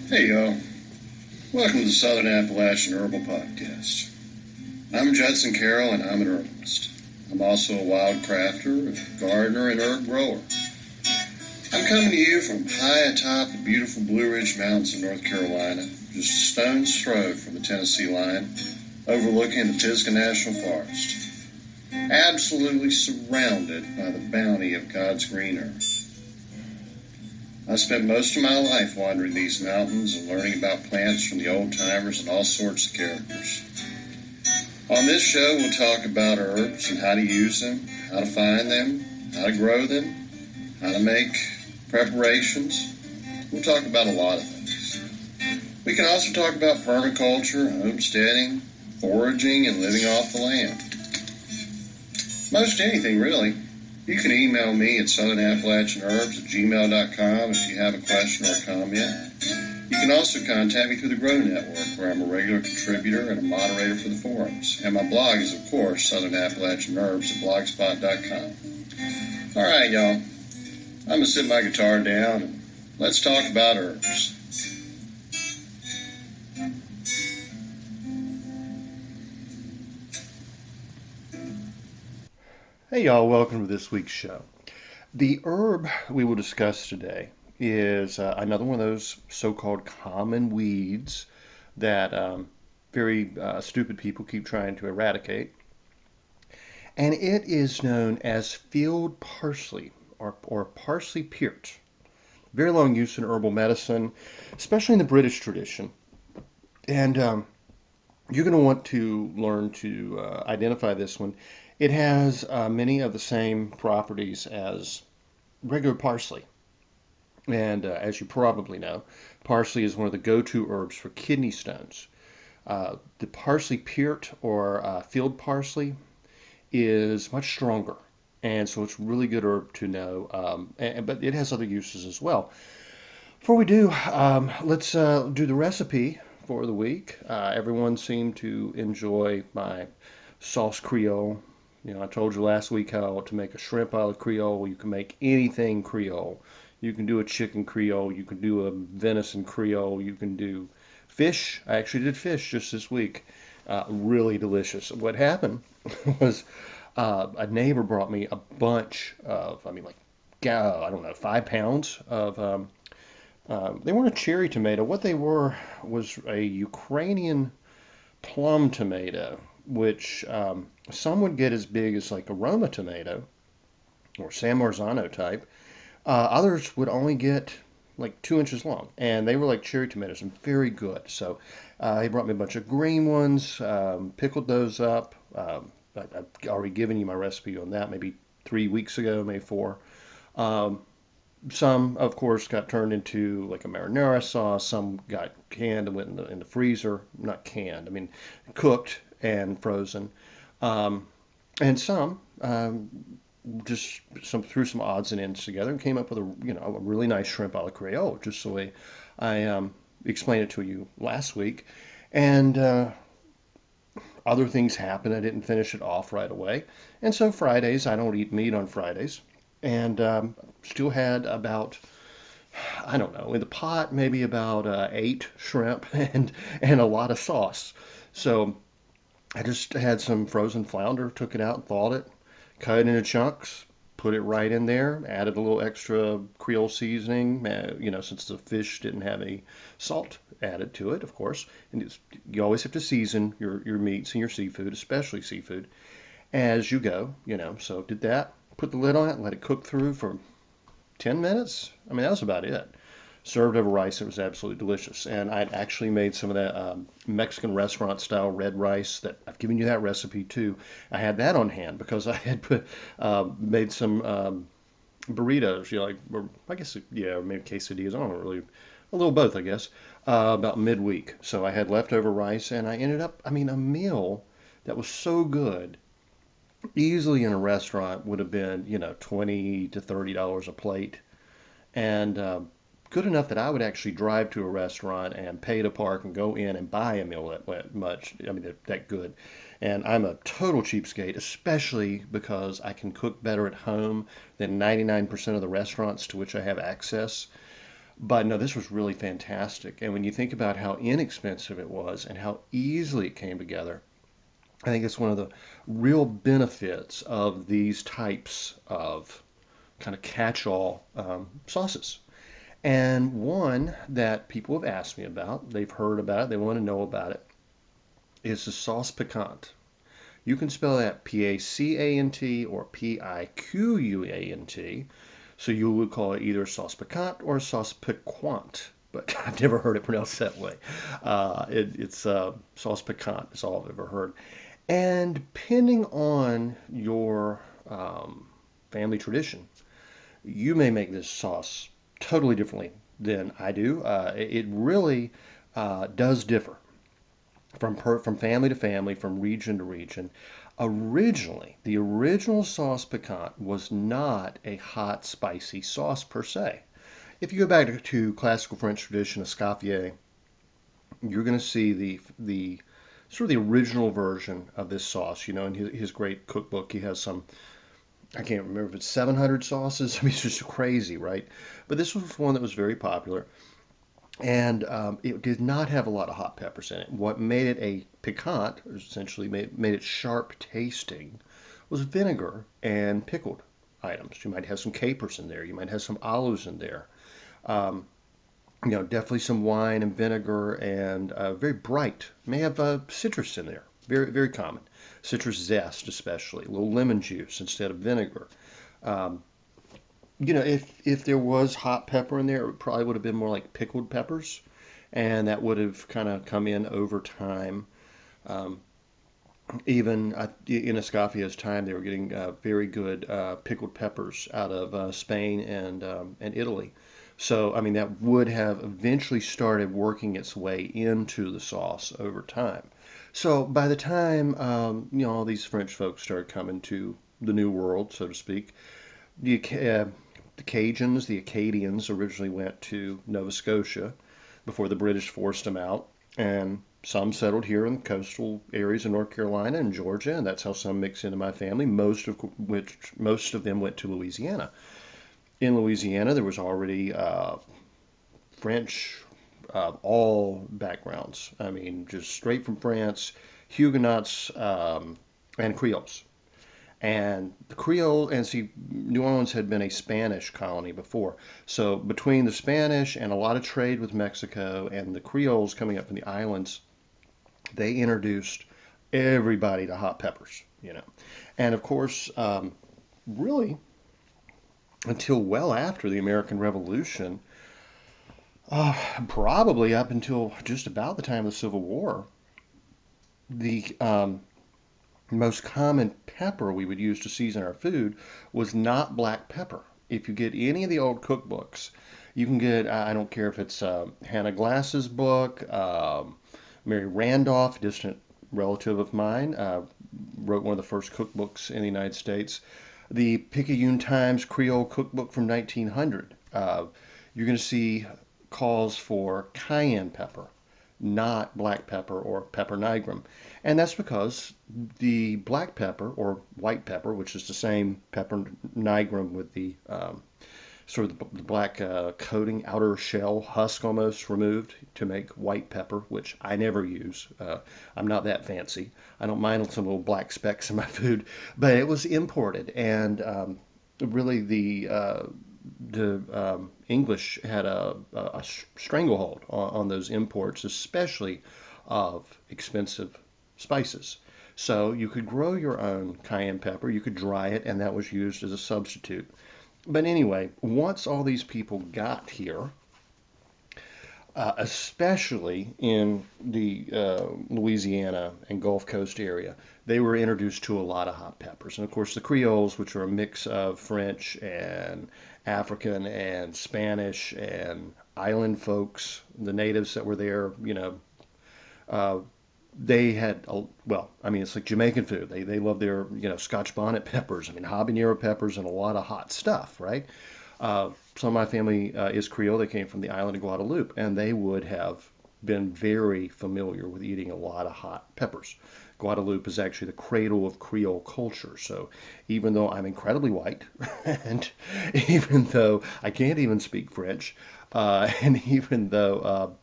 Hey y'all, welcome to the Southern Appalachian Herbal Podcast. I'm Judson Carroll and I'm an herbalist. I'm also a wild crafter, a gardener, and herb grower. I'm coming to you from high atop the beautiful Blue Ridge Mountains of North Carolina, just a stone's throw from the Tennessee line, overlooking the Pisgah National Forest. Absolutely surrounded by the bounty of God's green earth. I spent most of my life wandering these mountains and learning about plants from the old-timers and all sorts of characters. On this show, we'll talk about herbs and how to use them, how to find them, how to grow them, how to make preparations. We'll talk about a lot of things. We can also talk about permaculture, homesteading, foraging, and living off the land. Most anything, really. You can email me at southernappalachianherbs@gmail.com if you have a question or a comment. You can also contact me through the Grow Network, where I'm a regular contributor and a moderator for the forums. And my blog is, of course, southernappalachianherbs@blogspot.com. All right, y'all. I'm going to sit my guitar down and let's talk about herbs. Hey y'all, welcome to this week's show. The herb we will discuss today is another one of those so-called common weeds that very stupid people keep trying to eradicate. And it is known as field parsley or Parsley Piert. Very long use in herbal medicine, especially in the British tradition. And you're going to want to learn to identify this one. It has many of the same properties as regular parsley. And as you probably know, parsley is one of the go-to herbs for kidney stones. The Parsley Piert or field parsley is much stronger. And so it's a really good herb to know, but it has other uses as well. Before we do, let's do the recipe for the week. Everyone seemed to enjoy my sauce Creole. You know, I told you last week how to make a shrimp a la Creole. You can make anything Creole. You can do a chicken Creole. You can do a venison Creole. You can do fish. I actually did fish just this week. Really delicious. What happened was a neighbor brought me a bunch of, I don't know, 5 pounds of, they weren't a cherry tomato. What they were was a Ukrainian plum tomato, which some would get as big as like a Roma tomato or San Marzano type. Others would only get like 2 inches long, and they were like cherry tomatoes and very good. So he brought me a bunch of green ones, pickled those up. I've already given you my recipe on that maybe 3 weeks ago, maybe four. Um, some, of course, got turned into like a marinara sauce. Some got canned and went in the freezer. Not canned, I mean cooked and frozen. Um, and some just threw some odds and ends together and came up with a really nice shrimp a la Creole, just the way I explained it to you last week. And other things happened. I didn't finish it off right away. And so Fridays, I don't eat meat on Fridays. And still had about, I don't know, in the pot, maybe about 8 shrimp and a lot of sauce. So I just had some frozen flounder, took it out, thawed it, cut it into chunks, put it right in there, added a little extra Creole seasoning, since the fish didn't have any salt added to it, of course. And you always have to season your meats and your seafood, especially seafood, as you go, So did that, put the lid on it, let it cook through for 10 minutes. I mean, that was about it. Served over rice. It was absolutely delicious. And I'd actually made some of that Mexican restaurant style red rice that I've given you that recipe too. I had that on hand because I had made some burritos, I guess, yeah, maybe quesadillas. I don't know, really, a little both, I guess, about midweek. So I had leftover rice and I ended up, a meal that was so good. Easily in a restaurant would have been, $20 to $30 a plate. And good enough that I would actually drive to a restaurant and pay to park and go in and buy a meal that much. That good. And I'm a total cheapskate, especially because I can cook better at home than 99% of the restaurants to which I have access. But no, this was really fantastic. And when you think about how inexpensive it was and how easily it came together, I think it's one of the real benefits of these types of kind of catch-all sauces. And one that people have asked me about, they've heard about it, they want to know about it, is the Sauce Picant. You can spell that P-A-C-A-N-T or P-I-Q-U-A-N-T. So you would call it either Sauce Picant or Sauce Piquant. But I've never heard it pronounced that way. It's Sauce Picant is all I've ever heard. And depending on your family tradition, you may make this sauce totally differently than I do. It really does differ from family to family, from region to region. Originally, the original sauce piquant was not a hot, spicy sauce per se. If you go back to classical French tradition, Escoffier, you're going to see the sort of the original version of this sauce. You know, in his great cookbook, he has some, I can't remember if it's 700 sauces. I mean, it's just crazy, right? But this was one that was very popular, and it did not have a lot of hot peppers in it. What made it a piquant, or essentially made it sharp tasting, was vinegar and pickled items. You might have some capers in there. You might have some olives in there. Um, definitely some wine and vinegar and very bright. May have citrus in there. Very, very common. Citrus zest, especially. A little lemon juice instead of vinegar. Um, if there was hot pepper in there, it probably would have been more like pickled peppers, and that would have kind of come in over time. Um, Even in Escoffier's time, they were getting very good pickled peppers out of Spain and Italy. So, I mean, that would have eventually started working its way into the sauce over time. So, by the time all these French folks started coming to the New World, so to speak, the Cajuns, the Acadians originally went to Nova Scotia before the British forced them out, and some settled here in the coastal areas of North Carolina and Georgia, and that's how some mixed into my family. Most of them went to Louisiana. In Louisiana, there was already French, all backgrounds. I mean, just straight from France, Huguenots and Creoles. And the Creole, and see, New Orleans had been a Spanish colony before. So between the Spanish and a lot of trade with Mexico and the Creoles coming up from the islands, they introduced everybody to hot peppers, you know. And of course, really, until well after the American Revolution, probably up until just about the time of the Civil War, the most common pepper we would use to season our food was not black pepper. If you get any of the old cookbooks, you can get, I don't care if it's Hannah Glass's book, Mary Randolph, distant relative of mine, wrote one of the first cookbooks in the United States. The Picayune Times Creole Cookbook from 1900. You're going to see calls for cayenne pepper, not black pepper or pepper nigrum. And that's because the black pepper or white pepper, which is the same pepper nigrum with the sort of the black coating, outer shell, husk almost removed to make white pepper, which I never use. I'm not that fancy. I don't mind some little black specks in my food, but it was imported, and really the English had a stranglehold on those imports, especially of expensive spices. So you could grow your own cayenne pepper, you could dry it, and that was used as a substitute. But anyway, once all these people got here, especially in the Louisiana and Gulf Coast area, they were introduced to a lot of hot peppers. And of course, the Creoles, which are a mix of French and African and Spanish and island folks, the natives that were there, uh, they had, well, I mean, it's like Jamaican food. They love their, Scotch bonnet peppers. I mean, habanero peppers and a lot of hot stuff, right? Some of my family is Creole. They came from the island of Guadeloupe, and they would have been very familiar with eating a lot of hot peppers. Guadeloupe is actually the cradle of Creole culture. So even though I'm incredibly white, and even though I can't even speak French, And even though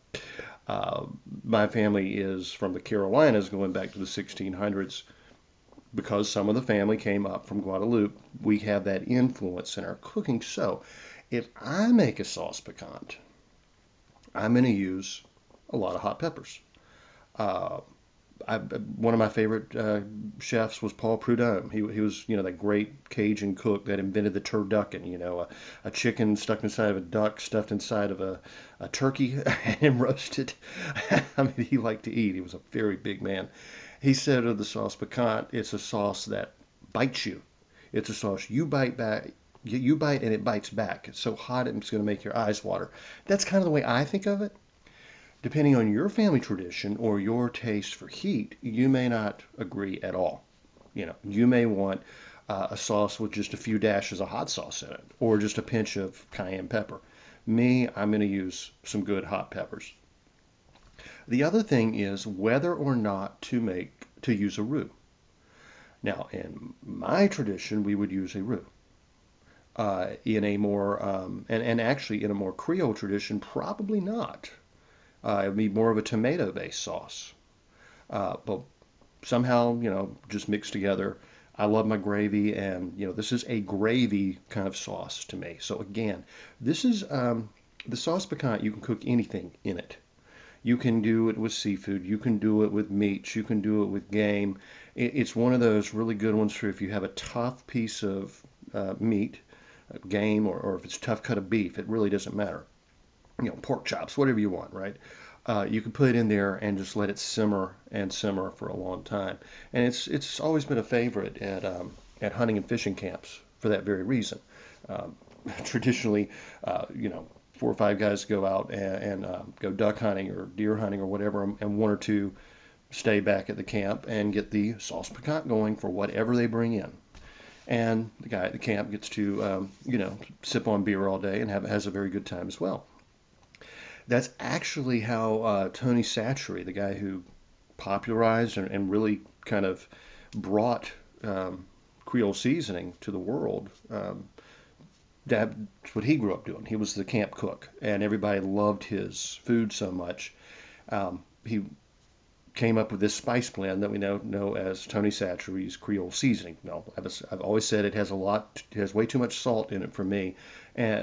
my family is from the Carolinas going back to the 1600s, because some of the family came up from Guadeloupe, we have that influence in our cooking. So if I make a sauce piquant, I'm going to use a lot of hot peppers. Uh, One of my favorite chefs was Paul Prudhomme. He was, that great Cajun cook that invented the turducken, a chicken stuck inside of a duck, stuffed inside of a turkey and roasted. I mean, he liked to eat. He was a very big man. He said of the sauce piquant, it's a sauce that bites you. It's a sauce you bite back. You bite and it bites back. It's so hot it's going to make your eyes water. That's kind of the way I think of it. Depending on your family tradition or your taste for heat, you may not agree at all. You may want a sauce with just a few dashes of hot sauce in it, or just a pinch of cayenne pepper. Me, I'm going to use some good hot peppers. The other thing is whether or not to use a roux. Now, in my tradition, we would use a roux. In a more and actually in a more Creole tradition, probably not. It would be more of a tomato-based sauce. But somehow, just mixed together. I love my gravy, and this is a gravy kind of sauce to me. So again, this is the sauce piquant. You can cook anything in it. You can do it with seafood. You can do it with meats. You can do it with game. It's one of those really good ones for if you have a tough piece of meat, game, or if it's a tough cut of beef. It really doesn't matter. Pork chops, whatever you want, right? You can put it in there and just let it simmer and simmer for a long time. And it's always been a favorite at hunting and fishing camps for that very reason. Um, Traditionally, 4 or 5 guys go out and go duck hunting or deer hunting or whatever, and one or two stay back at the camp and get the sauce piquant going for whatever they bring in. And the guy at the camp gets to, sip on beer all day and has a very good time as well. That's actually how Tony Chachere, the guy who popularized and really kind of brought Creole seasoning to the world, that's what he grew up doing. He was the camp cook, and everybody loved his food so much. He came up with this spice blend that we know as Tony Chachere's Creole seasoning. No, I've always said it has way too much salt in it for me.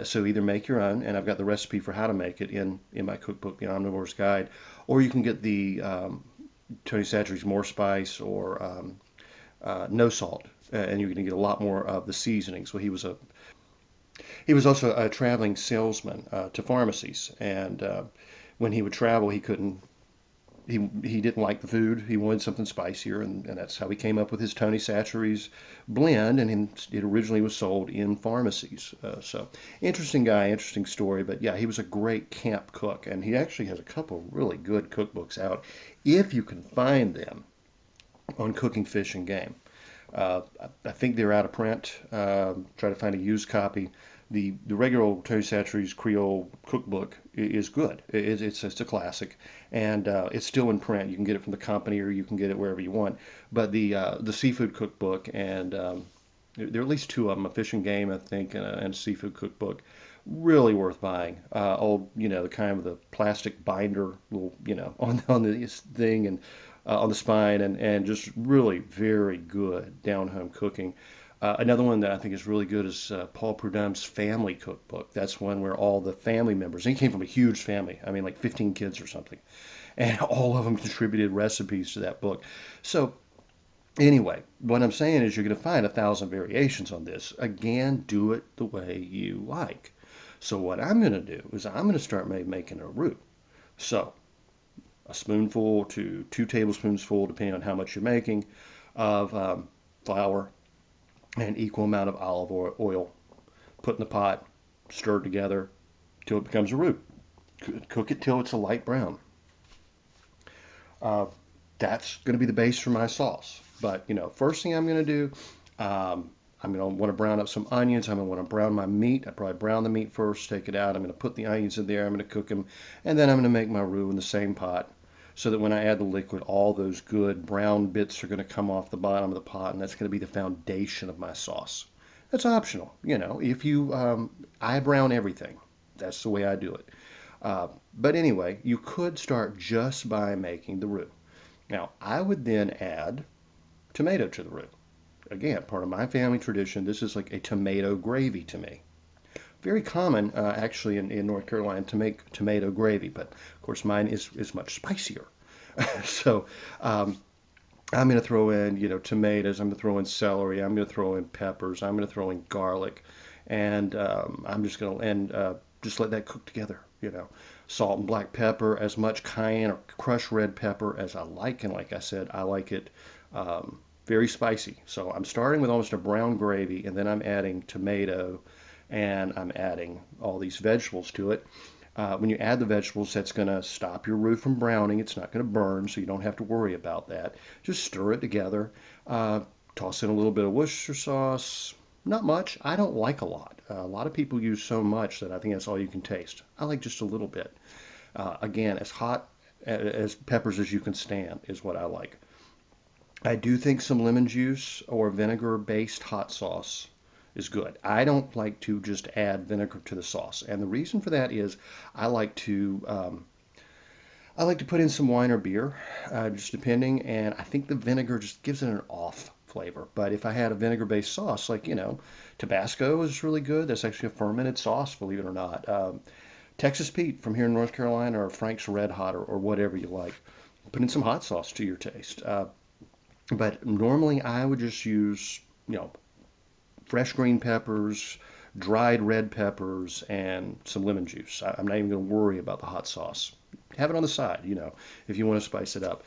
So either make your own, and I've got the recipe for how to make it in my cookbook, The Omnivore's Guide, or you can get the Tony Chachere's More Spice or No Salt, and you're going to get a lot more of the seasoning. So he was also a traveling salesman to pharmacies, and when he would travel, he couldn't he didn't like the food. He wanted something spicier, and that's how he came up with his Tony Chachere's blend. And it originally was sold in pharmacies. So interesting guy, interesting story. But yeah, he was a great camp cook, and he actually has a couple really good cookbooks out if you can find them on cooking fish and game. I think they're out of print. Try to find a used copy. The regular Tony Chachere's Creole cookbook is good. It's a classic, and it's still in print. You can get it from the company, or you can get it wherever you want. But the seafood cookbook, and there are at least two of them: a fish and game, I think, and a seafood cookbook. Really worth buying. Old, the kind of the plastic binder, little, on this thing and on the spine, and just really very good down home cooking. Another one that I think is really good is Paul Prudhomme's Family Cookbook. That's one where all the family members, and he came from a huge family, I mean like 15 kids or something, and all of them contributed recipes to that book. So anyway, what I'm saying is you're going to find 1,000 variations on this. Again, do it the way you like. So what I'm going to do is I'm going to start making a roux. So a spoonful to 2 tablespoons full, depending on how much you're making, of flour, an equal amount of olive oil. Put in the pot, stir it together till it becomes a roux. Cook it till it's a light brown. That's going to be the base for my sauce. But, first thing I'm going to do, I'm going to want to brown up some onions. I'm going to want to brown my meat. I probably brown the meat first, take it out. I'm going to put the onions in there. I'm going to cook them. And then I'm going to make my roux in the same pot, so that when I add the liquid, all those good brown bits are going to come off the bottom of the pot, and that's going to be the foundation of my sauce. That's optional. If you, I brown everything. That's the way I do it. But anyway, you could start just by making the roux. Now, I would then add tomato to the roux. Again, part of my family tradition, this is like a tomato gravy to me. Very common, actually, in North Carolina to make tomato gravy, but of course mine is much spicier. So I'm going to throw in, tomatoes. I'm going to throw in celery. I'm going to throw in peppers. I'm going to throw in garlic, and I'm just going to just let that cook together. Salt and black pepper, as much cayenne or crushed red pepper as I like, and like I said, I like it very spicy. So I'm starting with almost a brown gravy, and then I'm adding tomato, and I'm adding all these vegetables to it. When you add the vegetables, that's going to stop your roux from browning. It's not going to burn, so you don't have to worry about that. Just stir it together. Toss in a little bit of Worcestershire sauce. Not much. I don't like a lot. A lot of people use so much that I think that's all you can taste. I like just a little bit. Again, as hot as peppers as you can stand is what I like. I do think some lemon juice or vinegar-based hot sauce is good. I don't like to just add vinegar to the sauce, and the reason for that is I like to put in some wine or beer, just depending, and I think the vinegar just gives it an off flavor. But if I had a vinegar-based sauce, like Tabasco is really good. That's actually a fermented sauce, believe it or not. Texas Pete from here in North Carolina, or Frank's Red Hot, or whatever you like. Put in some hot sauce to your taste. But normally I would just use, fresh green peppers, dried red peppers, and some lemon juice. I'm not even going to worry about the hot sauce. Have it on the side, if you want to spice it up.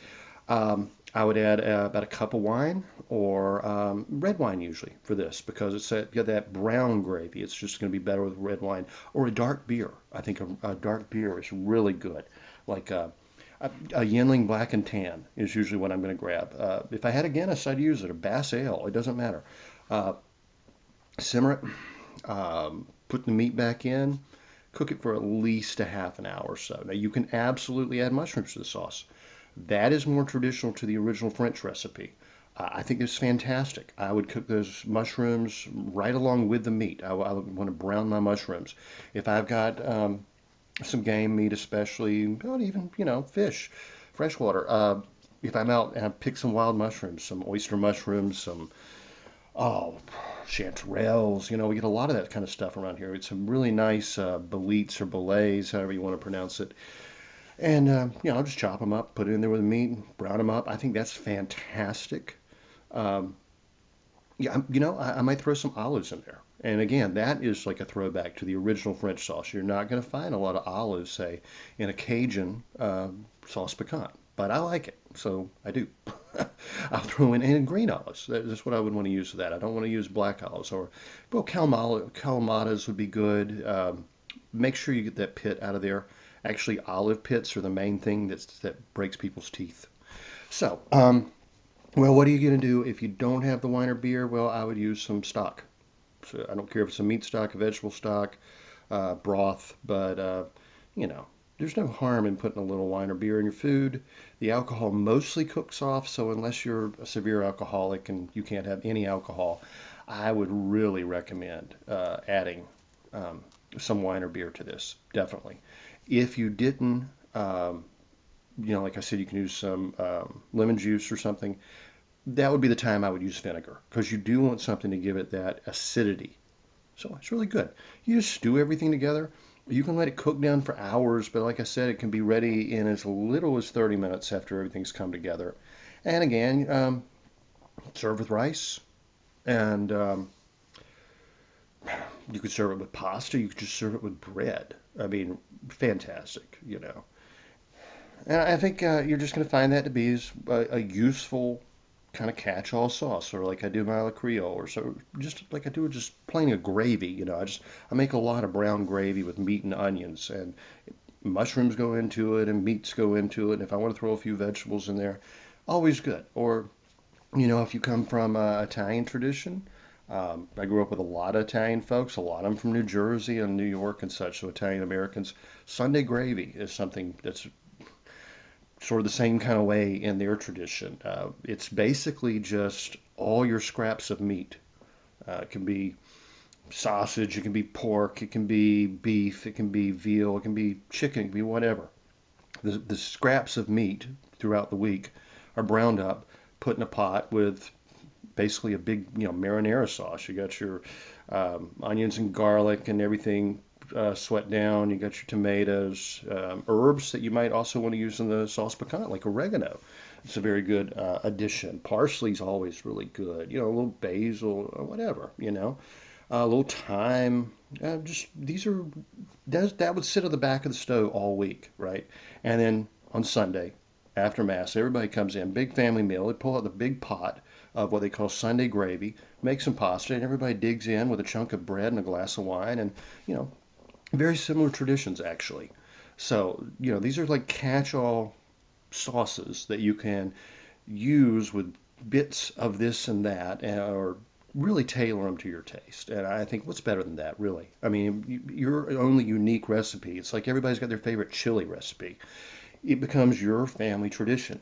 I would add about a cup of wine, or red wine usually for this, because it's got that brown gravy. It's just going to be better with red wine, or a dark beer. I think a dark beer is really good, like a Yinling Black and Tan is usually what I'm going to grab. If I had a Guinness, I'd use it, or Bass Ale. It doesn't matter. Simmer it, put the meat back in, cook it for at least a half an hour or so. Now, you can absolutely add mushrooms to the sauce. That is more traditional to the original French recipe. I think it's fantastic. I would cook those mushrooms right along with the meat. I would want to brown my mushrooms. If I've got some game meat, especially, not even, fish, freshwater. If I'm out and I pick some wild mushrooms, some oyster mushrooms, some chanterelles. We get a lot of that kind of stuff around here. It's some really nice boletes or billets, however you want to pronounce it. And, I'll just chop them up, put it in there with the meat, brown them up. I think that's fantastic. I might throw some olives in there. And again, that is like a throwback to the original French sauce. You're not going to find a lot of olives, say, in a Cajun sauce piquant. But I like it, so I do. I'll throw in and green olives. That's what I would want to use for that. I don't want to use black olives. Or, well, Kalamatas would be good. Make sure you get that pit out of there. Actually, olive pits are the main thing that breaks people's teeth. So, well, what are you going to do if you don't have the wine or beer? Well, I would use some stock. So I don't care if it's a meat stock, a vegetable stock, broth, but, there's no harm in putting a little wine or beer in your food. The alcohol mostly cooks off, so unless you're a severe alcoholic and you can't have any alcohol, I would really recommend adding some wine or beer to this, definitely. If you didn't, like I said, you can use some lemon juice or something. That would be the time I would use vinegar, because you do want something to give it that acidity. So it's really good. You just stew everything together. You can let it cook down for hours, but like I said, it can be ready in as little as 30 minutes after everything's come together. And again, serve with rice, and you could serve it with pasta. You could just serve it with bread. I mean, fantastic, And I think you're just going to find that to be a useful kind of catch-all sauce, or like I do my La Creole, or so just like I do just plain a gravy. I make a lot of brown gravy with meat and onions, and mushrooms go into it, and meats go into it. And if I want to throw a few vegetables in there, always good. Or if you come from Italian tradition, I grew up with a lot of Italian folks, a lot of them from New Jersey and New York and such, so Italian Americans. Sunday gravy is something that's sort of the same kind of way in their tradition. It's basically just all your scraps of meat. It can be sausage, it can be pork, it can be beef, it can be veal, it can be chicken, it can be whatever. The scraps of meat throughout the week are browned up, put in a pot with basically a big, marinara sauce. You got your onions and garlic and everything sweat down. You got your tomatoes, herbs that you might also want to use in the sauce piquant, like oregano. It's a very good addition. Parsley's always really good. A little basil or whatever. A little thyme. Just these are that would sit at the back of the stove all week, right? And then on Sunday, after Mass, everybody comes in, big family meal. They pull out the big pot of what they call Sunday gravy, make some pasta, and everybody digs in with a chunk of bread and a glass of wine, and you know, very similar traditions actually. So these are like catch-all sauces that you can use with bits of this and that, or really tailor them to your taste. And I think what's better than that, really? I mean, your only unique recipe. It's like everybody's got their favorite chili recipe. It becomes your family tradition.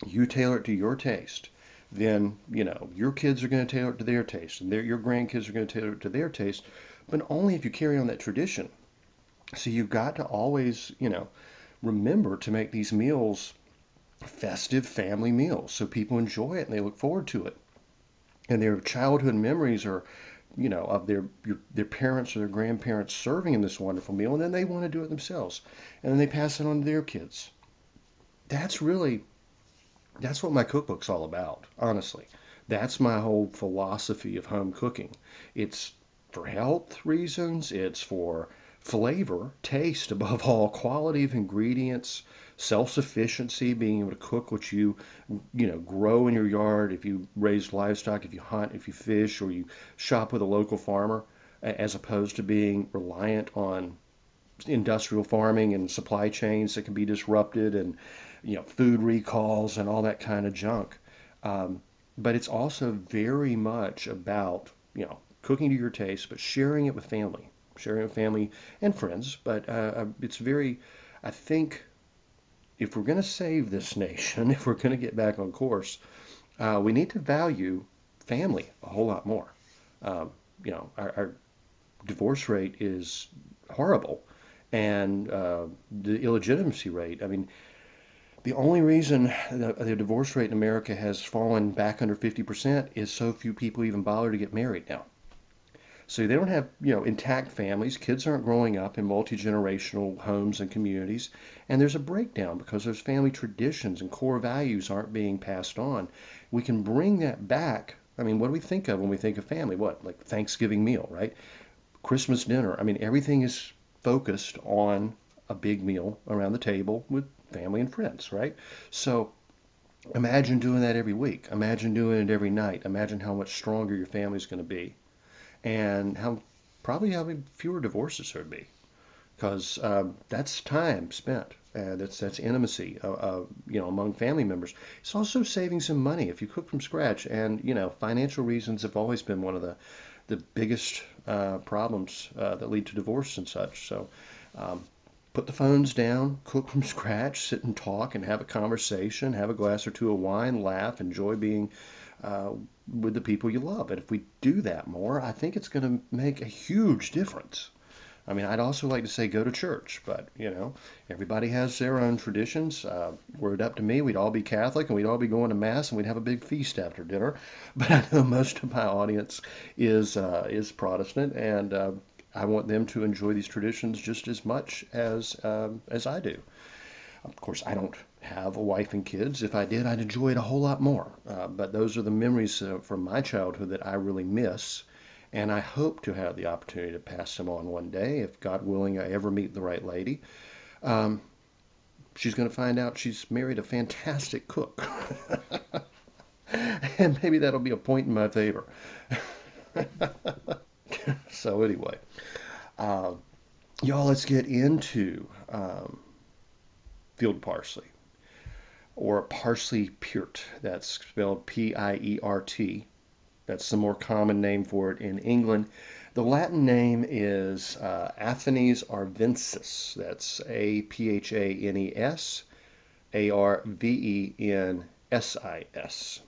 You tailor it to your taste. Then, your kids are going to tailor it to their taste, and your grandkids are going to tailor it to their taste, but only if you carry on that tradition. So you've got to always, remember to make these meals festive family meals so people enjoy it and they look forward to it. And their childhood memories are, of their parents or their grandparents serving in this wonderful meal, and then they want to do it themselves, and then they pass it on to their kids. That's really that's what my cookbook's all about, honestly. That's my whole philosophy of home cooking. It's for health reasons, it's for flavor, taste above all, quality of ingredients, self-sufficiency, being able to cook what grow in your yard, if you raise livestock, if you hunt, if you fish, or you shop with a local farmer, as opposed to being reliant on industrial farming and supply chains that can be disrupted, and food recalls and all that kind of junk. But it's also very much about cooking to your taste, but sharing it with family and friends. But it's very, I think, if we're going to save this nation, if we're going to get back on course, we need to value family a whole lot more. Our divorce rate is horrible, and the illegitimacy rate. I mean, the only reason the divorce rate in America has fallen back under 50% is so few people even bother to get married now. So they don't have, intact families. Kids aren't growing up in multi-generational homes and communities, and there's a breakdown because those family traditions and core values aren't being passed on. We can bring that back. I mean, what do we think of when we think of family? What, like Thanksgiving meal, right? Christmas dinner. I mean, everything is focused on a big meal around the table with family and friends, right? So imagine doing that every week. Imagine doing it every night. Imagine how much stronger your family's going to be, and how fewer divorces there would be, because that's time spent. That's intimacy, among family members. It's also saving some money if you cook from scratch, and financial reasons have always been one of the biggest problems that lead to divorce and such. So um, put the phones down, cook from scratch, sit and talk and have a conversation, have a glass or two of wine, laugh, enjoy being uh, with the people you love. And if we do that more, I think it's going to make a huge difference. I mean, I'd also like to say go to church, but everybody has their own traditions. Were it up to me, we'd all be Catholic and we'd all be going to mass and we'd have a big feast after dinner. But I know most of my audience is Protestant, and I want them to enjoy these traditions just as much as I do. Of course, I don't have a wife and kids. If I did, I'd enjoy it a whole lot more. But those are the memories from my childhood that I really miss. And I hope to have the opportunity to pass them on one day, if God willing I ever meet the right lady. Um, she's going to find out she's married a fantastic cook. And maybe that'll be a point in my favor. So anyway, uh, y'all, let's get into field parsley, or Parsley Piert. That's spelled Piert. That's the more common name for it in England. The Latin name is Aphanes arvensis. That's Aphanes Arvenesis.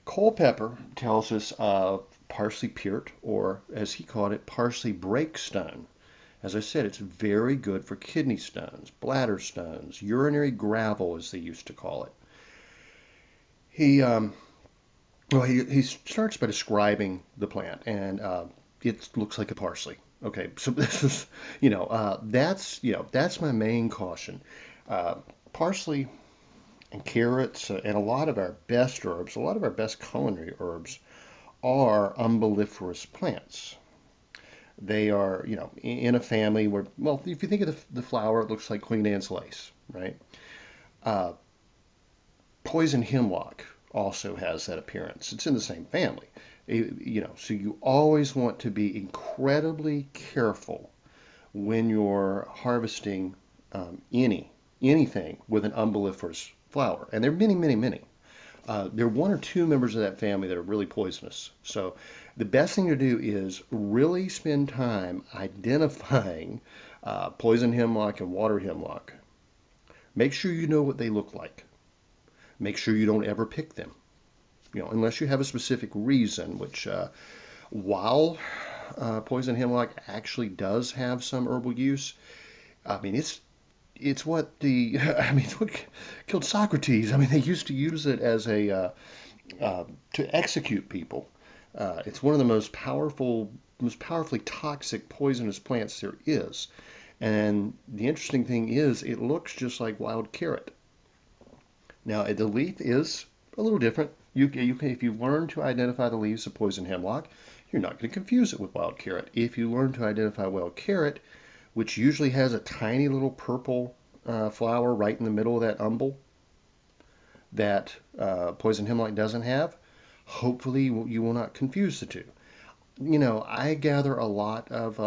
Culpeper tells us of Parsley Piert, or as he called it, Parsley Breakstone. As I said, it's very good for kidney stones, bladder stones, urinary gravel, as they used to call it. He he starts by describing the plant, and it looks like a parsley. Okay, so this is that's my main caution. Uh, Parsley and carrots and a lot of our best herbs, a lot of our best culinary herbs are umbelliferous plants. They are, in a family where, well, if you think of the flower, it looks like Queen Anne's lace, right? Uh, Poison hemlock also has that appearance. It's in the same family. So you always want to be incredibly careful when you're harvesting anything with an umbelliferous flower. And there are many, many, many. There are one or two members of that family that are really poisonous. So the best thing to do is really spend time identifying poison hemlock and water hemlock. Make sure you know what they look like. Make sure you don't ever pick them, unless you have a specific reason, which while poison hemlock actually does have some herbal use, I mean, it's what it's what killed Socrates. I mean, they used to use it as a to execute people. It's one of the most powerfully toxic poisonous plants there is. And the interesting thing is, it looks just like wild carrot. Now, the leaf is a little different. If you learn to identify the leaves of poison hemlock, you're not going to confuse it with wild carrot. If you learn to identify wild carrot, which usually has a tiny little purple flower right in the middle of that umbel that poison hemlock doesn't have, hopefully you will not confuse the two. I gather a lot of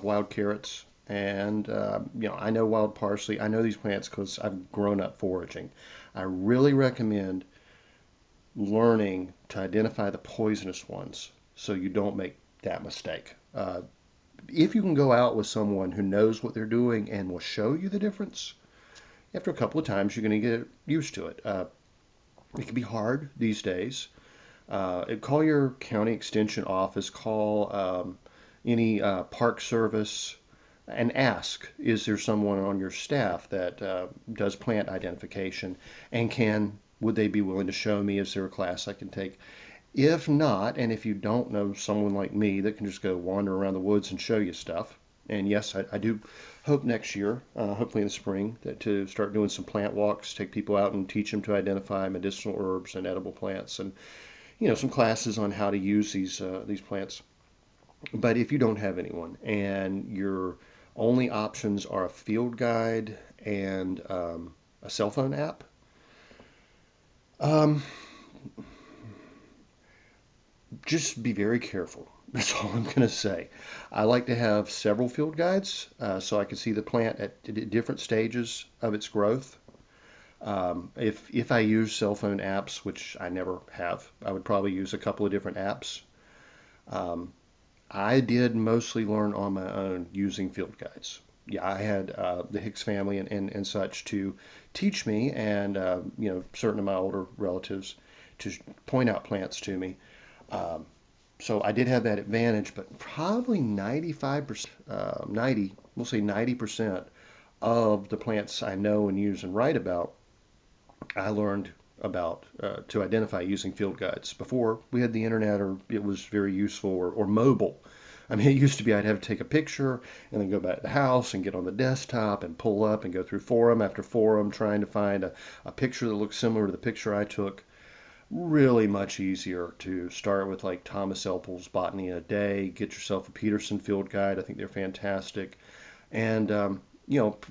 wild carrots, and I know wild parsley. I know these plants because I've grown up foraging. I really recommend learning to identify the poisonous ones so you don't make that mistake. If you can go out with someone who knows what they're doing and will show you the difference, after a couple of times, you're going to get used to it. It can be hard these days. Call your county extension office, call any park service, and ask, is there someone on your staff that does plant identification, and would they be willing to show me? Is there a class I can take? If not, and if you don't know someone like me that can just go wander around the woods and show you stuff, and yes, I do hope next year, hopefully in the spring, to start doing some plant walks, take people out and teach them to identify medicinal herbs and edible plants, and some classes on how to use these plants. But if you don't have anyone and your only options are a field guide and a cell phone app, um, just be very careful. That's all I'm going to say. I like to have several field guides so I can see the plant at different stages of its growth. If I use cell phone apps, which I never have, I would probably use a couple of different apps. Um, I did mostly learn on my own using field guides. Yeah, I had the Hicks family and such to teach me, and certain of my older relatives to point out plants to me. Um, so I did have that advantage, but probably 95%, 90, we'll say 90% of the plants I know and use and write about, I learned about to identify using field guides. Before we had the internet, or it was very useful, or mobile. I mean, it used to be I'd have to take a picture and then go back to the house and get on the desktop and pull up and go through forum after forum trying to find a picture that looks similar to the picture I took. Really much easier to start with like Thomas Elpel's Botany in a Day. Get yourself a Peterson field guide. I think they're fantastic. And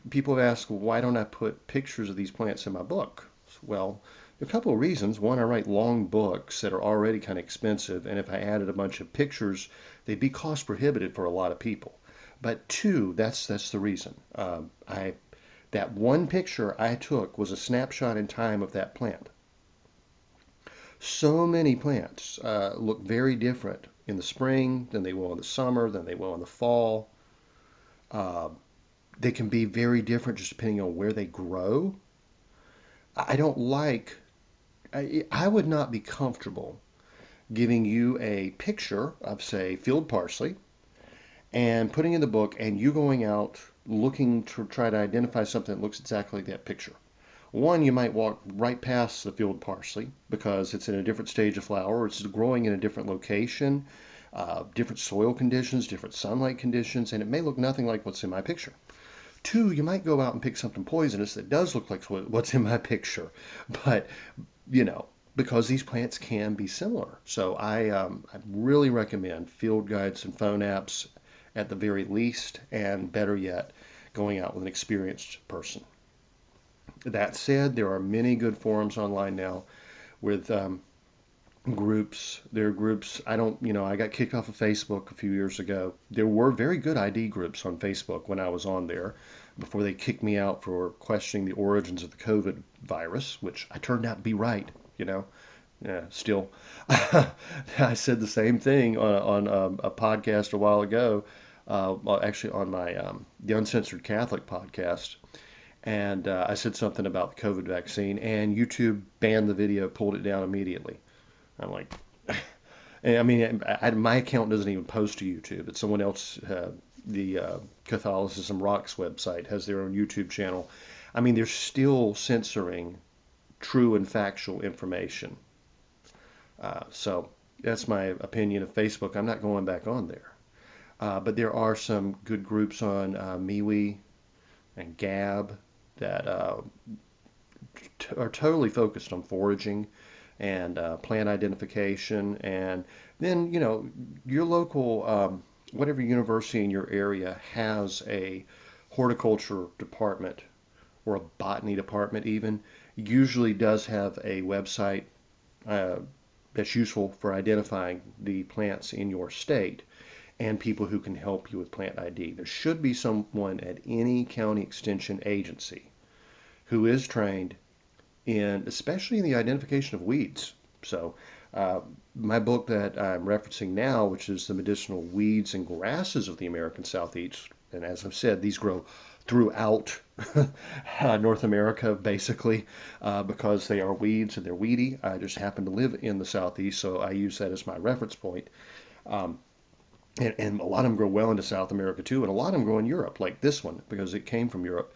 people have asked, well, why don't I put pictures of these plants in my book? Well, a couple of reasons. One, I write long books that are already kind of expensive, and if I added a bunch of pictures, they'd be cost prohibitive for a lot of people. But two, that's the reason. I That one picture I took was a snapshot in time of that plant. So many plants look very different in the spring than they will in the summer, than they will in the fall. Uh, they can be very different just depending on where they grow. I don't like I would not be comfortable giving you a picture of, say, field parsley and putting in the book and you going out looking to try to identify something that looks exactly like that picture. One, you might walk right past the field parsley because it's in a different stage of flower, it's growing in a different location, different soil conditions, different sunlight conditions, and it may look nothing like what's in my picture. Two, you might go out and pick something poisonous that does look like what's in my picture, but you know, because these plants can be similar. So I really recommend field guides and phone apps at the very least, and better yet, going out with an experienced person. That said, there are many good forums online now with groups. There are groups, I don't, I got kicked off of Facebook a few years ago. There were very good ID groups on Facebook when I was on there before they kicked me out for questioning the origins of the COVID virus, which I turned out to be right, you know. Yeah, still, I said the same thing on a podcast a while ago, well, actually on my the Uncensored Catholic podcast, and I said something about the COVID vaccine, and YouTube banned the video, pulled it down immediately. I'm like, I mean, my account doesn't even post to YouTube. It's someone else. The Catholicism Rocks website has their own YouTube channel. I mean, they're still censoring true and factual information. So that's my opinion of Facebook. I'm not going back on there. But there are some good groups on MeWe and Gab that are totally focused on foraging and plant identification. And then, your local, whatever university in your area has a horticulture department or a botany department even, usually does have a website uh, that's useful for identifying the plants in your state and people who can help you with plant ID. There should be someone at any county extension agency who is trained in, especially in the identification of weeds. So, my book that I'm referencing now, which is The Medicinal Weeds and Grasses of the American Southeast, and as I've said, these grow throughout North America, basically, because they are weeds and they're weedy. I just happen to live in the Southeast, so I use that as my reference point. Um, and a lot of them grow well into South America too, and a lot of them grow in Europe, like this one, because it came from Europe.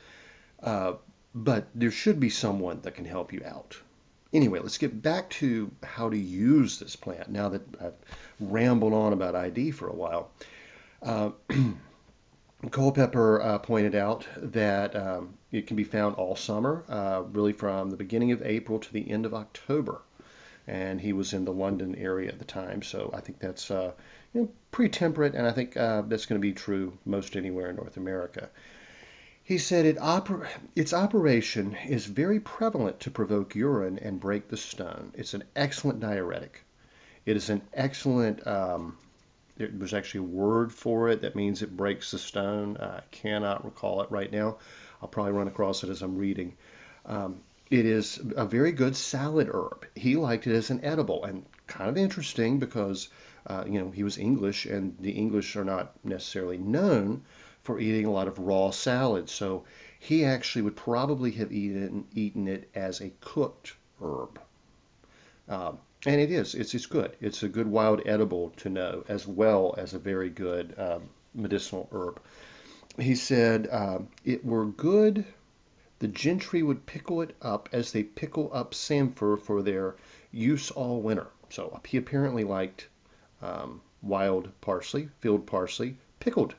Uh, but there should be someone that can help you out. Anyway, let's get back to how to use this plant now that I've rambled on about ID for a while. Uh, Culpepper pointed out that it can be found all summer, really from the beginning of April to the end of October. And he was in the London area at the time, so I think that's pretty temperate, and I think that's going to be true most anywhere in North America. He said its operation is very prevalent to provoke urine and break the stone. It's an excellent diuretic. It is an excellent, there's actually a word for it that means it breaks the stone. I cannot recall it right now. I'll probably run across it as I'm reading. It is a very good salad herb. He liked it as an edible, and kind of interesting because, he was English, and the English are not necessarily known for eating a lot of raw salads. So he actually would probably have eaten it as a cooked herb. And it's good. It's a good wild edible to know, as well as a very good medicinal herb. He said it were good. The gentry would pickle it up as they pickle up samphire for their use all winter. So he apparently liked wild parsley, field parsley, pickled.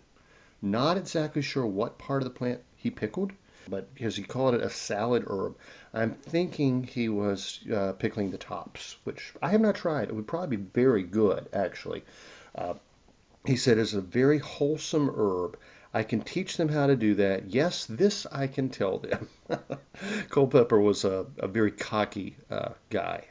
Not exactly sure what part of the plant he pickled, but because he called it a salad herb, I'm thinking he was pickling the tops, which I have not tried. It would probably be very good, actually. Uh, he said it's a very wholesome herb. I can teach them how to do that. Yes, this I can tell them. Culpepper was a very cocky guy.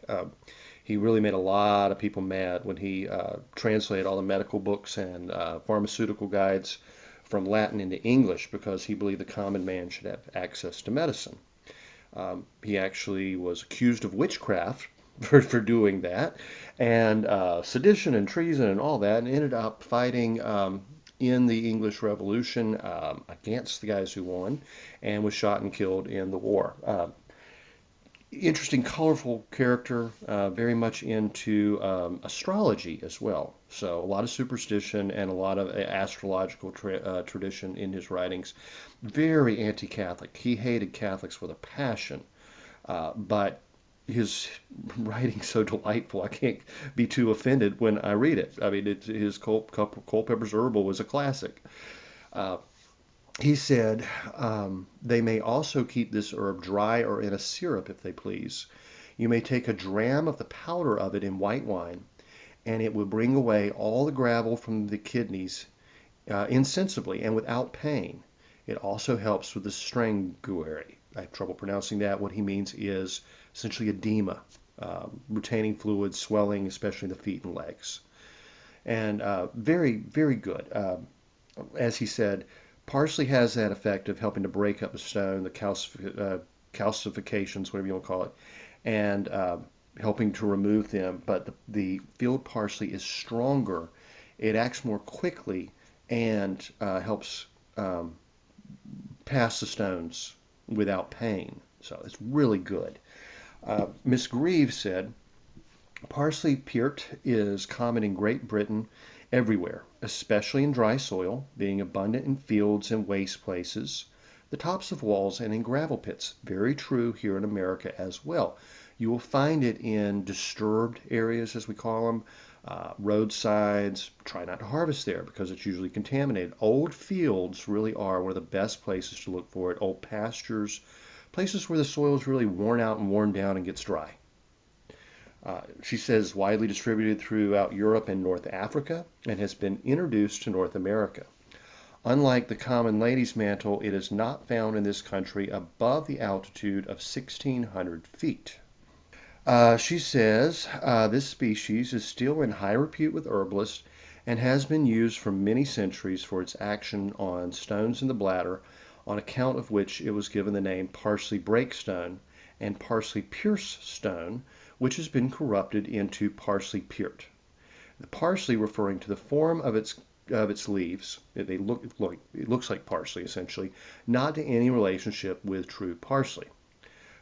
He really made a lot of people mad when he translated all the medical books and pharmaceutical guides from Latin into English because he believed the common man should have access to medicine. He actually was accused of witchcraft for doing that, and sedition and treason and all that, and ended up fighting in the English Revolution against the guys who won, and was shot and killed in the war. Interesting, colorful character, very much into astrology as well. So a lot of superstition and a lot of astrological tradition in his writings. Very anti-Catholic. He hated Catholics with a passion, but his writing's so delightful. I can't be too offended when I read it. I mean, his Culpeper's Herbal was a classic. Uh, he said they may also keep this herb dry or in a syrup if they please. You may take a dram of the powder of it in white wine, and it will bring away all the gravel from the kidneys insensibly and without pain. It also helps with the strangury. I have trouble pronouncing that. What he means is essentially edema, retaining fluids, swelling, especially the feet and legs. And very, very good. As he said, parsley has that effect of helping to break up the stone, the calcifications, whatever you want to call it, and helping to remove them. But the field parsley is stronger. It acts more quickly and helps pass the stones without pain. So it's really good. Miss Greaves said, Parsley Piert is common in Great Britain everywhere, especially in dry soil, being abundant in fields and waste places, the tops of walls, and in gravel pits. Very true here in America as well. You will find it in disturbed areas, as we call them, roadsides. Try not to harvest there because it's usually contaminated. Old fields really are one of the best places to look for it. Old pastures, places where the soil is really worn out and worn down and gets dry. She says widely distributed throughout Europe and North Africa and has been introduced to North America. Unlike the common lady's mantle, it is not found in this country above the altitude of 1,600 feet. She says this species is still in high repute with herbalists and has been used for many centuries for its action on stones in the bladder, on account of which it was given the name parsley breakstone and parsley pierce stone, which has been corrupted into Parsley Piert. The parsley referring to the form of its leaves. It looks like parsley essentially, not to any relationship with true parsley.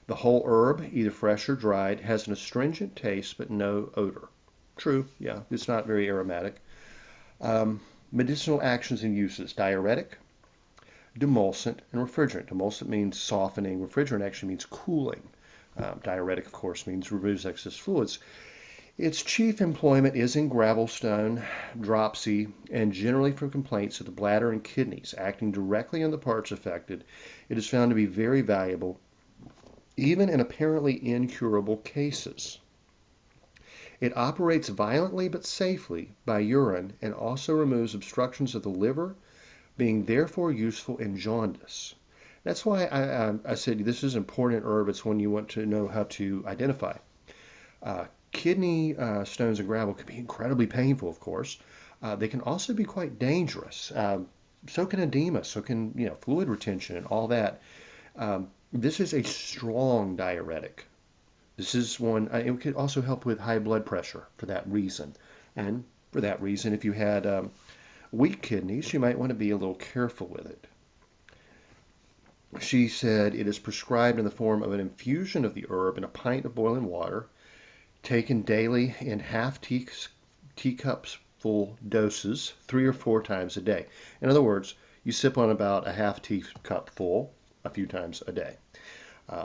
The whole herb, either fresh or dried, has an astringent taste but no odor. True, yeah, it's not very aromatic. Medicinal actions and uses: diuretic, demulcent, and refrigerant. Demulcent means softening. Refrigerant actually means cooling. Diuretic, of course, means removes excess fluids. Its chief employment is in gravel stone, dropsy, and generally for complaints of the bladder and kidneys. Acting directly on the parts affected, it is found to be very valuable, even in apparently incurable cases. It operates violently but safely by urine and also removes obstructions of the liver, being therefore useful in jaundice. That's why I said this is an important herb. It's one you want to know how to identify. Kidney stones and gravel can be incredibly painful, of course. They can also be quite dangerous. So can edema, so can fluid retention and all that. This is a strong diuretic. This is one, it could also help with high blood pressure for that reason. And for that reason, if you had weak kidneys, you might want to be a little careful with it. She said it is prescribed in the form of an infusion of the herb in a pint of boiling water, taken daily in half teacups full doses, 3 or 4 times a day. In other words, you sip on about a half teacup full a few times a day.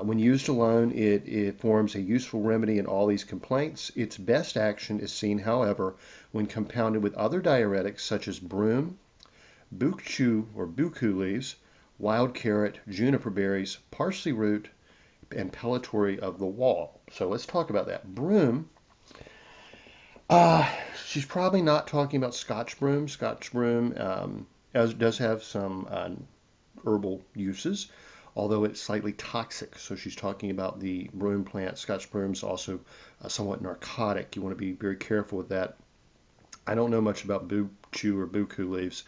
When used alone, it forms a useful remedy in all these complaints. Its best action is seen, however, when compounded with other diuretics such as broom, buku leaves, wild carrot, juniper berries, parsley root, and pellitory of the wall. So let's talk about that. Broom, she's probably not talking about Scotch broom. Scotch broom does have some herbal uses, although it's slightly toxic. So she's talking about the broom plant. Scotch broom's also somewhat narcotic. You want to be very careful with that. I don't know much about buku leaves.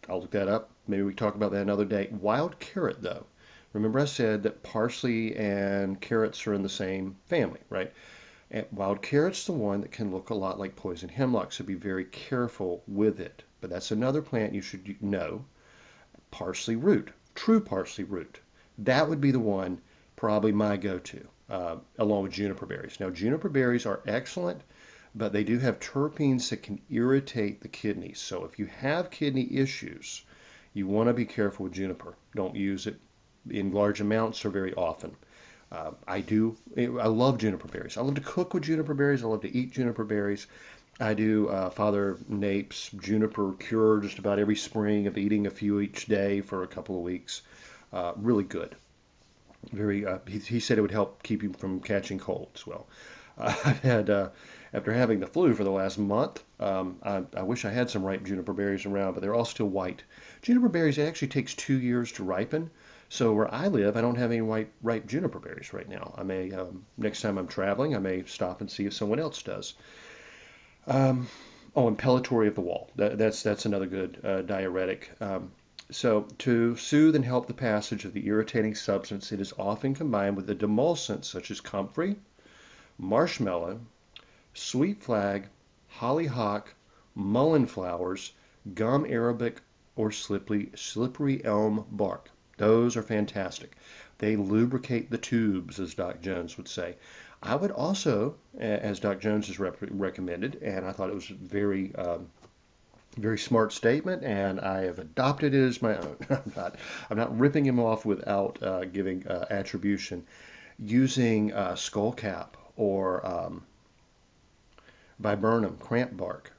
I'll look that up. Maybe we can talk about that another day. Wild carrot, though. Remember I said that parsley and carrots are in the same family, right? And wild carrot's the one that can look a lot like poison hemlock, so be very careful with it. But that's another plant you should know. Parsley root, true parsley root. That would be the one, probably my go-to. along with juniper berries. Now, juniper berries are excellent, but they do have terpenes that can irritate the kidneys. So if you have kidney issues, you want to be careful with juniper. Don't use it in large amounts or very often. I love juniper berries. I love to cook with juniper berries. I love to eat juniper berries. I do Father Nape's juniper cure just about every spring of eating a few each day for a couple of weeks. Really good. He said it would help keep you from catching colds. Well, I've had after having the flu for the last month. I wish I had some ripe juniper berries around, but they're all still white. Juniper berries, it actually takes 2 years to ripen. So where I live, I don't have any ripe juniper berries right now. I may next time I'm traveling, I may stop and see if someone else does. Um, oh, and pellitory of the wall. That's another good diuretic. So to soothe and help the passage of the irritating substance, it is often combined with a demulcent such as comfrey, marshmallow, sweet flag, hollyhock, mullein flowers, gum arabic, or slippery elm bark. Those are fantastic. They lubricate the tubes, as Doc Jones would say. I would also, as Doc Jones has recommended, and I thought it was very smart statement, and I have adopted it as my own. I'm not ripping him off without giving attribution. Using skullcap or viburnum, cramp bark,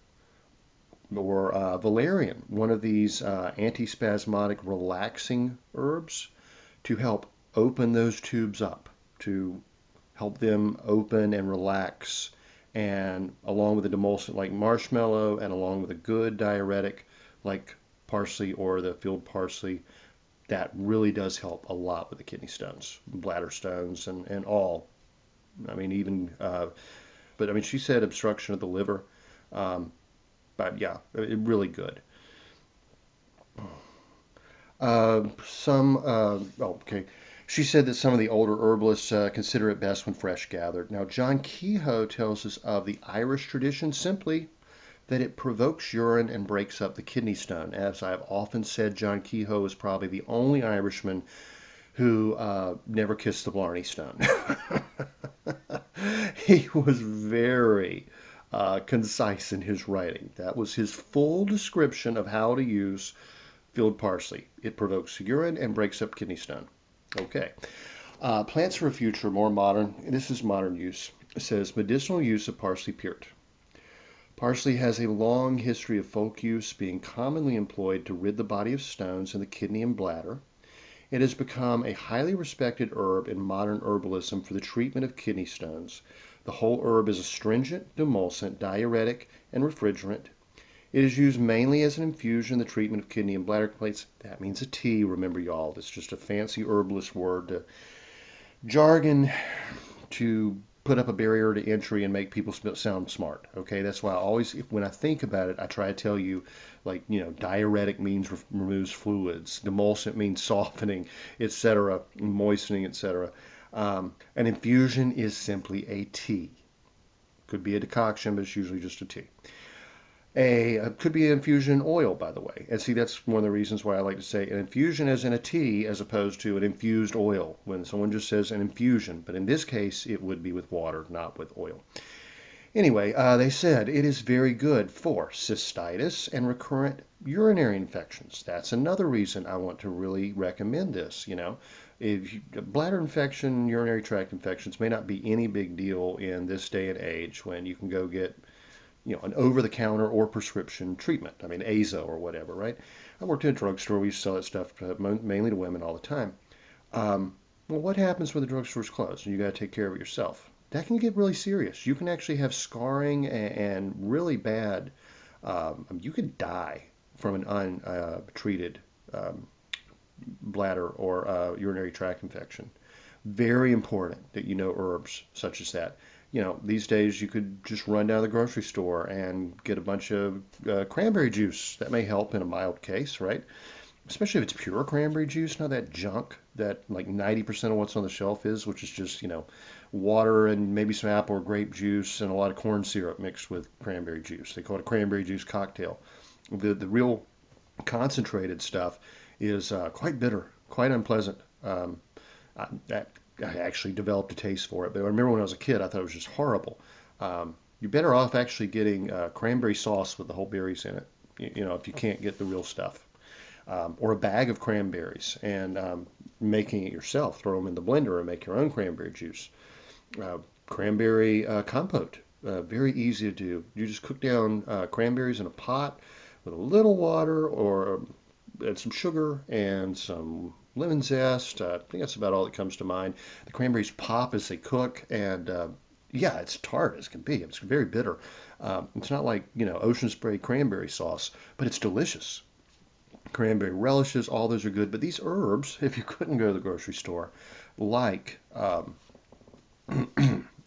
or valerian, one of these antispasmodic relaxing herbs, to help open those tubes up, to help them open and relax, and along with a demulcent like marshmallow and along with a good diuretic like parsley or the field parsley, that really does help a lot with the kidney stones, bladder stones, and all. I mean, even, but I mean, she said obstruction of the liver. Um, but yeah, really good. Okay. She said that some of the older herbalists consider it best when fresh gathered. Now, John Kehoe tells us of the Irish tradition simply that it provokes urine and breaks up the kidney stone. As I've often said, John Kehoe is probably the only Irishman who never kissed the Blarney Stone. He was very concise in his writing. That was his full description of how to use field parsley. It provokes urine and breaks up kidney stone. Okay. Plants for a future, more modern. This is modern use. It says medicinal use of Parsley Piert. Parsley has a long history of folk use, being commonly employed to rid the body of stones in the kidney and bladder. It has become a highly respected herb in modern herbalism for the treatment of kidney stones. The whole herb is astringent, demulcent, diuretic, and refrigerant. It is used mainly as an infusion in the treatment of kidney and bladder complaints. That means a tea, remember y'all. That's just a fancy herbalist word to jargon to put up a barrier to entry and make people sound smart. Okay, that's why I always, when I think about it, I try to tell you, like, diuretic means removes fluids, demulcent means softening, etc., moistening, etc. An infusion is simply a tea. Could be a decoction, but it's usually just a tea. Could be an infusion oil, by the way. And see, that's one of the reasons why I like to say an infusion as in a tea as opposed to an infused oil when someone just says an infusion. But in this case, it would be with water, not with oil. Anyway, they said it is very good for cystitis and recurrent urinary infections. That's another reason I want to really recommend this. Bladder infection, urinary tract infections may not be any big deal in this day and age when you can go get an over-the-counter or prescription treatment. I mean, AZA or whatever, right? I worked in a drugstore. We used to sell that stuff mainly to women all the time. Well, what happens when the drugstore's closed and you got to take care of it yourself? That can get really serious. You can actually have scarring and really bad. You could die from an untreated bladder or urinary tract infection. Very important that you know herbs such as that. These days you could just run down to the grocery store and get a bunch of cranberry juice. That may help in a mild case, right? Especially if it's pure cranberry juice, not that junk that like 90% of what's on the shelf is, which is just, water and maybe some apple or grape juice and a lot of corn syrup mixed with cranberry juice. They call it a cranberry juice cocktail. The real concentrated stuff is quite bitter, quite unpleasant. I actually developed a taste for it. But I remember when I was a kid, I thought it was just horrible. You're better off actually getting cranberry sauce with the whole berries in it. If you can't get the real stuff, or a bag of cranberries and making it yourself. Throw them in the blender and make your own cranberry juice. Cranberry compote. Very easy to do. You just cook down cranberries in a pot with a little water or and some sugar and some lemon zest. I think that's about all that comes to mind. The cranberries pop as they cook, and yeah, it's tart as can be. It's very bitter. It's not like ocean spray cranberry sauce, but it's delicious. Cranberry relishes, all those are good. But these herbs, if you couldn't go to the grocery store, like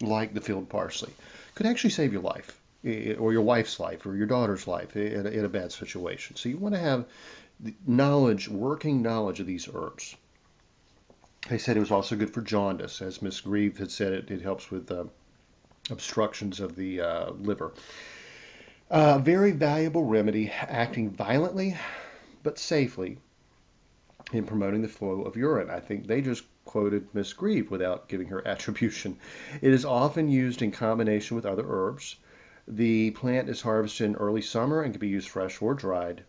like the field parsley, could actually save your life, or your wife's life, or your daughter's life in a bad situation. So you want to have knowledge, working knowledge of these herbs. They said it was also good for jaundice, as Miss Grieve had said. It helps with obstructions of the liver. Very valuable remedy, acting violently but safely in promoting the flow of urine. I think they just quoted Miss Grieve without giving her attribution. It is often used in combination with other herbs. The plant is harvested in early summer and can be used fresh or dried.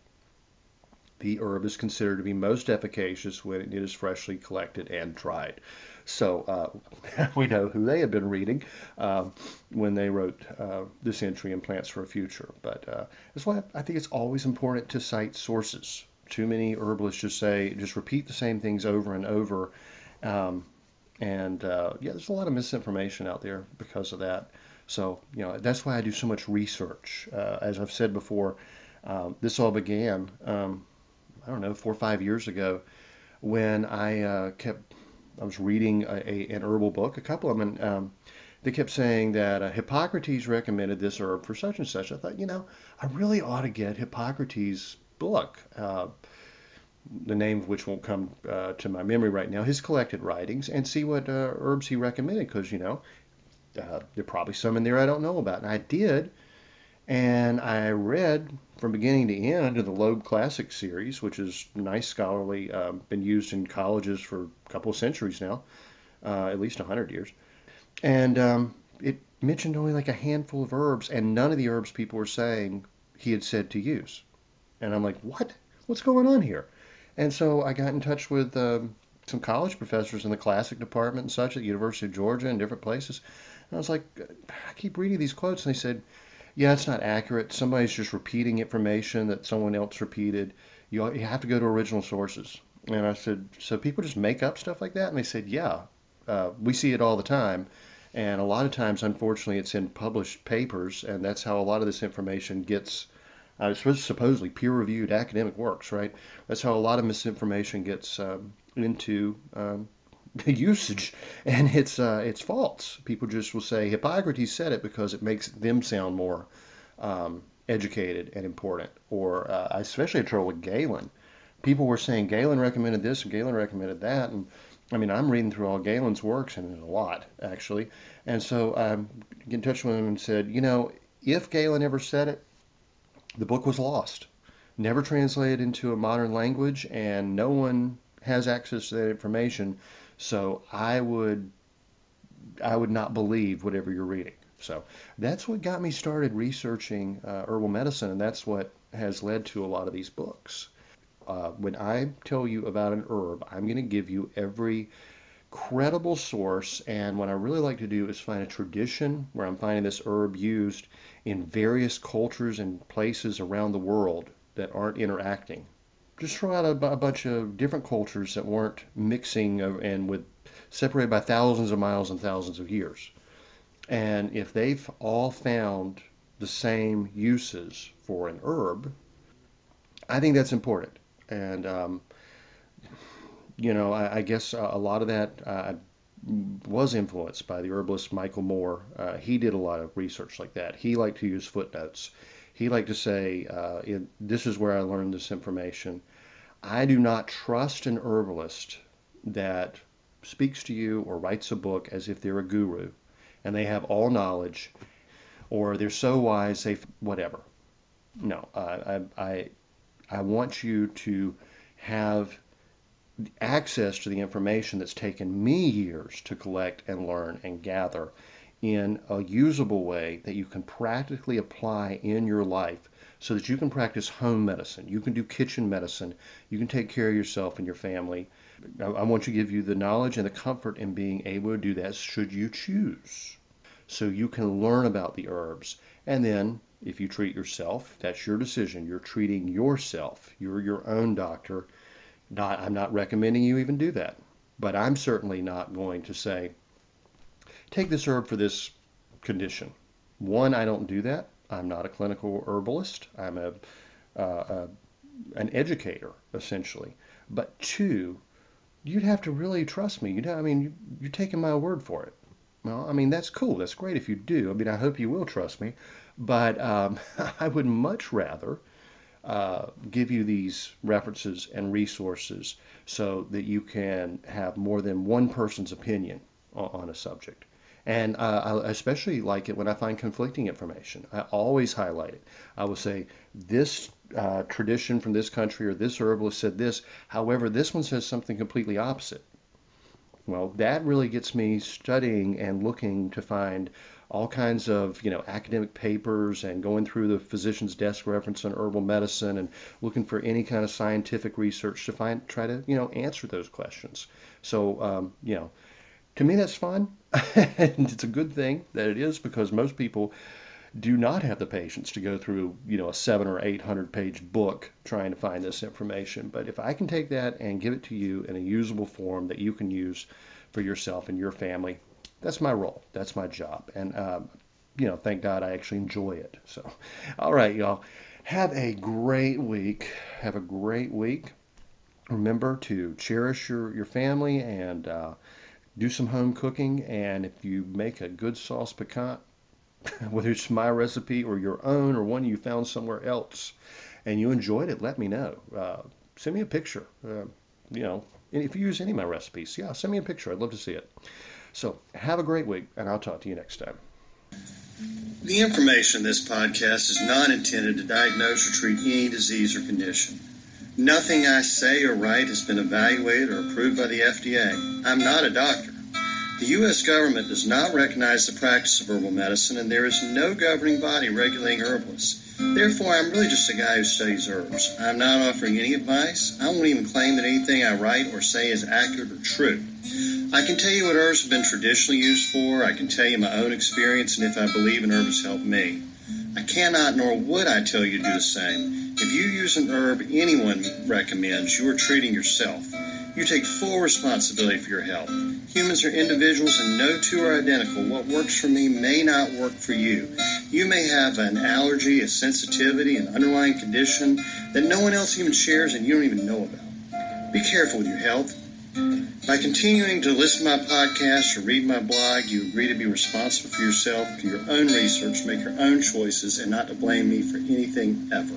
The herb is considered to be most efficacious when it is freshly collected and dried. So we know who they had been reading when they wrote this entry in Plants for a Future. But that's why I think it's always important to cite sources. Too many herbalists just repeat the same things over and over. Um, yeah, there's a lot of misinformation out there because of that. So, that's why I do so much research. As I've said before, this all began, I don't know, 4 or 5 years ago when I was reading an herbal book, a couple of them, and they kept saying that Hippocrates recommended this herb for such and such. I thought, I really ought to get Hippocrates' book, the name of which won't come to my memory right now, his collected writings, and see what herbs he recommended, because, there are probably some in there I don't know about. And I did, and I read from beginning to end of the Loeb Classic series, which is nice scholarly, been used in colleges for a couple of centuries now, at least 100 years. And it mentioned only like a handful of herbs, and none of the herbs people were saying he had said to use. And I'm like, what? What's going on here? And so I got in touch with some college professors in the classic department and such at the University of Georgia and different places. And I was like, I keep reading these quotes, and they said, yeah, it's not accurate. Somebody's just repeating information that someone else repeated. You have to go to original sources. And I said, so people just make up stuff like that? And they said, yeah, we see it all the time. And a lot of times, unfortunately, it's in published papers, and that's how a lot of this information gets, supposedly peer-reviewed academic works, right? That's how a lot of misinformation gets into usage, and it's false. People just will say Hippocrates said it because it makes them sound more educated and important. Or I especially had trouble with Galen. People were saying Galen recommended this and Galen recommended that, and I mean I'm reading through all Galen's works, and there's a lot actually. And so I get in touch with him and said, if Galen ever said it, the book was lost, never translated into a modern language, and no one has access to that information. So I would not believe whatever you're reading. So that's what got me started researching herbal medicine, and that's what has led to a lot of these books. When I tell you about an herb, I'm going to give you every credible source, and what I really like to do is find a tradition where I'm finding this herb used in various cultures and places around the world that aren't interacting. Just throw out a bunch of different cultures that weren't mixing and with separated by thousands of miles and thousands of years. And if they've all found the same uses for an herb, I think that's important. And I guess a lot of that was influenced by the herbalist Michael Moore. He did a lot of research like that. He liked to use footnotes. He liked to say, this is where I learned this information. I do not trust an herbalist that speaks to you or writes a book as if they're a guru and they have all knowledge, or they're so wise they whatever. No, I want you to have access to the information that's taken me years to collect and learn and gather in a usable way that you can practically apply in your life so that you can practice home medicine. You can do kitchen medicine. You can take care of yourself and your family. I want to give you the knowledge and the comfort in being able to do that should you choose. So you can learn about the herbs. And then if you treat yourself, that's your decision. You're treating yourself. You're your own doctor. I'm not recommending you even do that. But I'm certainly not going to say, take this herb for this condition. One, I don't do that. I'm not a clinical herbalist. I'm an educator, essentially. But two, you'd have to really trust me. You're taking my word for it. Well, that's cool. That's great if you do. I hope you will trust me. But I would much rather give you these references and resources so that you can have more than one person's opinion on a subject. And I especially like it when I find conflicting information. I always highlight it. I will say, this tradition from this country or this herbalist said this, however, this one says something completely opposite. Well, that really gets me studying and looking to find all kinds of, academic papers and going through the physician's desk reference on herbal medicine and looking for any kind of scientific research to try to, answer those questions. So, to me, that's fun. And it's a good thing that it is, because most people do not have the patience to go through, a 700 or 800 page book trying to find this information. But if I can take that and give it to you in a usable form that you can use for yourself and your family, that's my role. That's my job. And, thank God I actually enjoy it. So, all right, y'all. Have a great week. Have a great week. Remember to cherish your family and do some home cooking. And if you make a good sauce piquant, whether it's my recipe or your own or one you found somewhere else and you enjoyed it, let me know. Send me a picture. And if you use any of my recipes, send me a picture. I'd love to see it. So have a great week, and I'll talk to you next time. The information in this podcast is not intended to diagnose or treat any disease or condition. Nothing I say or write has been evaluated or approved by the FDA. I'm not a doctor. The U.S. government does not recognize the practice of herbal medicine, and there is no governing body regulating herbalists. Therefore, I'm really just a guy who studies herbs. I'm not offering any advice. I won't even claim that anything I write or say is accurate or true. I can tell you what herbs have been traditionally used for. I can tell you my own experience and if I believe an herb has helped me. I cannot nor would I tell you to do the same. If you use an herb anyone recommends, you are treating yourself. You take full responsibility for your health. Humans are individuals and no two are identical. What works for me may not work for you. You may have an allergy, a sensitivity, an underlying condition that no one else even shares and you don't even know about. Be careful with your health. By continuing to listen to my podcast or read my blog, you agree to be responsible for yourself, do your own research, make your own choices, and not to blame me for anything ever.